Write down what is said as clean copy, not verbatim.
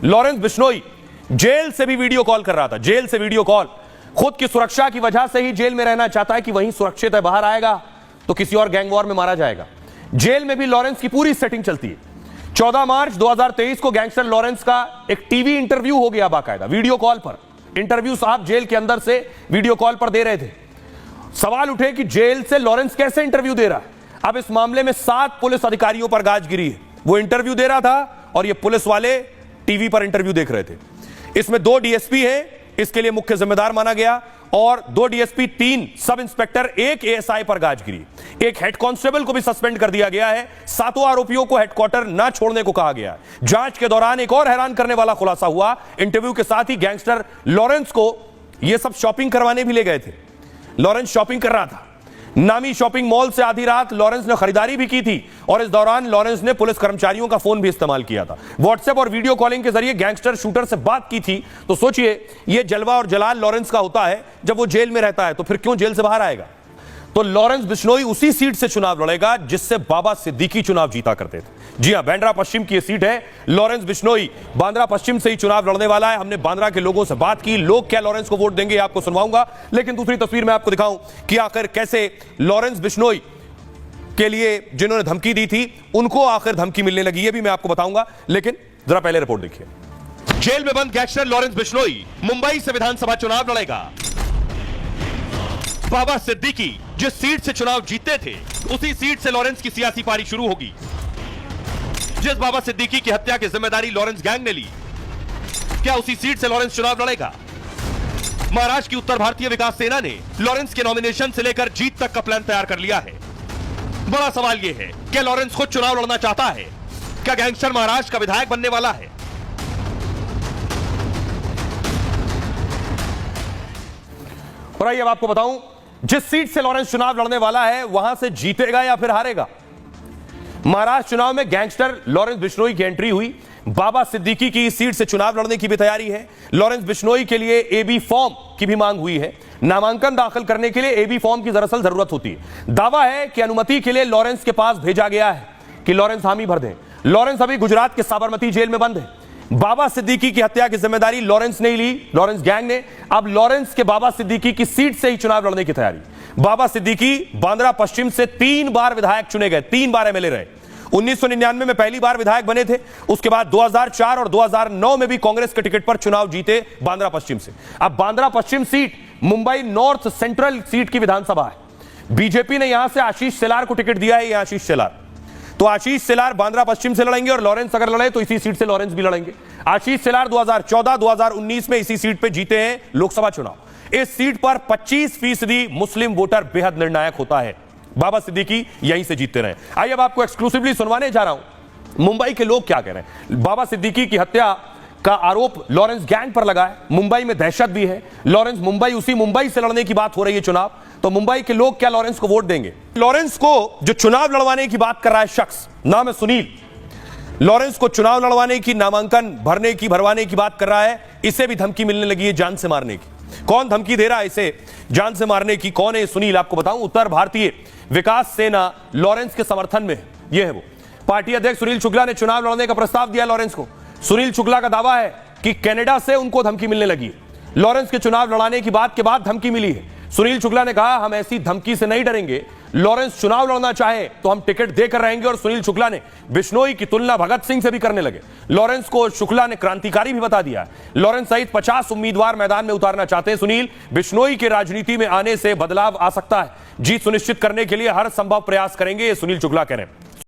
Lawrence Bishnoi jail से भी video call कर रहा था, जेल से वीडियो कॉल। खुद की सुरक्षा की वजह से ही जेल में रहना चाहता है कि वहीं सुरक्षित है, बाहर आएगा तो किसी और गैंग वॉर में मारा जाएगा। जेल में भी लॉरेंस की पूरी सेटिंग चलती है। 14 मार्च 2023 को गैंगस्टर लॉरेंस का एक टीवी इंटरव्यू हो गया, बाकायदा वीडियो कॉल पर इंटरव्यू साहब जेल के अंदर से वीडियो कॉल पर दे रहे थे। सवाल उठे कि जेल से लॉरेंस कैसे इंटरव्यू दे रहा है। अब इस मामले में 7 पुलिस अधिकारियों पर गाज गिरी है। वो इंटरव्यू दे रहा था और ये पुलिस वाले टीवी पर इंटरव्यू देख रहे थे। इसमें 2 डीएसपी हैं, इसके लिए मुख्य जिम्मेदार माना गया, और 2 डीएसपी, 3 सब इंस्पेक्टर, 1 एएसआई पर गाज गिरी। एक हेड कांस्टेबल को भी सस्पेंड कर दिया गया है। 7 आरोपियों को हेडक्वार्टर ना छोड़ने को कहा गया है। जांच के दौरान एक और हैरान करने वाला खुलासा हुआ। इंटरव्यू के साथ ही गैंगस्टर लॉरेंस को यह सब शॉपिंग करवाने भी ले गए थे। लॉरेंस शॉपिंग कर रहा था। नामी शॉपिंग मॉल से आधी रात लॉरेंस ने खरीदारी भी की थी और इस दौरान लॉरेंस ने पुलिस कर्मचारियों का फोन भी इस्तेमाल किया था। व्हाट्सएप और वीडियो कॉलिंग के जरिए गैंगस्टर शूटर से बात की थी। तो सोचिए, यह जलवा और जलाल लॉरेंस का होता है जब वो जेल में रहता है, तो फिर क्यों जेल से बाहर आएगा। तो लॉरेंस बिश्नोई उसी सीट से चुनाव लड़ेगा जिससे बाबा सिद्दीकी चुनाव जीता करते थे। जी हां, बांद्रा पश्चिम की यह सीट है। लॉरेंस बिश्नोई बांद्रा पश्चिम से ही चुनाव लड़ने वाला है। हमने बांद्रा के लोगों से बात की, लोग क्या लॉरेंस को वोट देंगे आपको सुनवाऊंगा, लेकिन दूसरी तस्वीर में आपको दिखाऊं कि आखिर कैसे लॉरेंस बिश्नोई के लिए जिन्होंने धमकी दी थी उनको आखिर धमकी मिलने लगी, यह भी मैं आपको बताऊंगा, लेकिन जरा पहले रिपोर्ट देखिए। जेल में बंद गैंगस्टर लॉरेंस बिश्नोई मुंबई से विधानसभा चुनाव लड़ेगा। बाबा सिद्दीकी जिस सीट से चुनाव जीतते थे उसी सीट से लॉरेंस की सियासी पारी शुरू होगी। जिस बाबा सिद्दीकी की हत्या की जिम्मेदारी लॉरेंस गैंग ने ली, क्या उसी सीट से लॉरेंस चुनाव लड़ेगा। महाराष्ट्र की उत्तर भारतीय विकास सेना ने लॉरेंस के नॉमिनेशन से लेकर जीत तक का प्लान तैयार कर लिया है। बड़ा सवाल यह है, क्या लॉरेंस खुद चुनाव लड़ना चाहता है। क्या गैंगस्टर महाराष्ट्र का विधायक बनने वाला है। और आइए अब आपको बताऊं, जिस सीट से लॉरेंस चुनाव लड़ने वाला है वहां से जीतेगा या फिर हारेगा। महाराष्ट्र चुनाव में गैंगस्टर लॉरेंस बिश्नोई की एंट्री हुई। बाबा सिद्दीकी की इस सीट से चुनाव लड़ने की भी तैयारी है। लॉरेंस बिश्नोई के लिए एबी फॉर्म की भी मांग हुई है। नामांकन दाखिल करने के लिए एबी फॉर्म की दरअसल जरूरत होती है। दावा है कि अनुमति के लिए लॉरेंस के पास भेजा गया है कि लॉरेंस हामी भर दें। लॉरेंस अभी गुजरात के साबरमती जेल में बंद है। बाबा सिद्दीकी की हत्या की जिम्मेदारी लॉरेंस ने ली, लॉरेंस गैंग ने। अब लॉरेंस के बाबा सिद्दीकी की सीट से ही चुनाव लड़ने की तैयारी। बाबा सिद्दीकी बांद्रा पश्चिम से 3 बार विधायक चुने गए, 3 बार एमएलए रहे। 1999 में पहली बार विधायक बने थे। उसके बाद 2004 और 2009 में भी कांग्रेस के टिकट पर चुनाव जीते बांद्रा पश्चिम से। अब बांद्रा पश्चिम seat Mumbai north central seat की विधानसभा है। बीजेपी ने यहां से आशीष शेलार को टिकट दिया है। ये आशीष शेलार, तो आशीष शेलार बांद्रा पश्चिम से लड़ेंगे और लॉरेंस अगर लड़े तो इसी सीट से लॉरेंस भी लड़ेंगे। आशीष शेलार 2014, 2019 में इसी सीट पे जीते हैं लोकसभा चुनाव। इस सीट पर 25% मुस्लिम वोटर बेहद निर्णायक होता है। बाबा सिद्दीकी यहीं से जीतते रहे। आइए अब आपको एक्सक्लूसिवली सुनवाने जा रहा हूं मुंबई के लोग क्या कह रहे हैं। बाबा सिद्दीकी की हत्या का आरोप लॉरेंस गैंग पर लगा है। मुंबई में दहशत भी है। लॉरेंस उसी मुंबई से लड़ने की बात हो रही है चुनाव। तो मुंबई के लोग क्या लॉरेंस को वोट देंगे। लॉरेंस को जो चुनाव लड़वाने की बात कर रहा है शख्स, नाम है सुनील, लॉरेंस को चुनाव लड़वाने की, नामांकन भरवाने की बात कर रहा है। इसे भी धमकी मिलने लगी है जान से मारने की। कौन धमकी दे रहा है इसे जान से मारने की, कौन है सुनील, आपको बताऊं। उत्तर भारतीय विकास सेना लॉरेंस के समर्थन में है। यह है वो पार्टी अध्यक्ष सुनील शुक्ला ने चुनाव लड़ने का प्रस्ताव दिया लॉरेंस को। सुनील शुक्ला का दावा है कि कनाडा से उनको धमकी मिलने लगी है। लॉरेंस के चुनाव लड़ाने की बात के बाद धमकी मिली है। सुनील शुक्ला ने कहा, हम ऐसी धमकी से नहीं डरेंगे। लॉरेंस चुनाव लड़ना चाहे तो हम टिकट देकर रहेंगे। और सुनील शुक्ला ने बिश्नोई की तुलना भगत सिंह से भी करने लगे। लॉरेंस को शुक्ला ने क्रांतिकारी भी बता दिया। लॉरेंस सहित 50 उम्मीदवार मैदान में उतारना चाहते हैं सुनील। बिश्नोई के राजनीति में आने से बदलाव आ सकता है। जीत सुनिश्चित करने के लिए हर संभव प्रयास करेंगे, ये सुनील शुक्ला कह रहे हैं।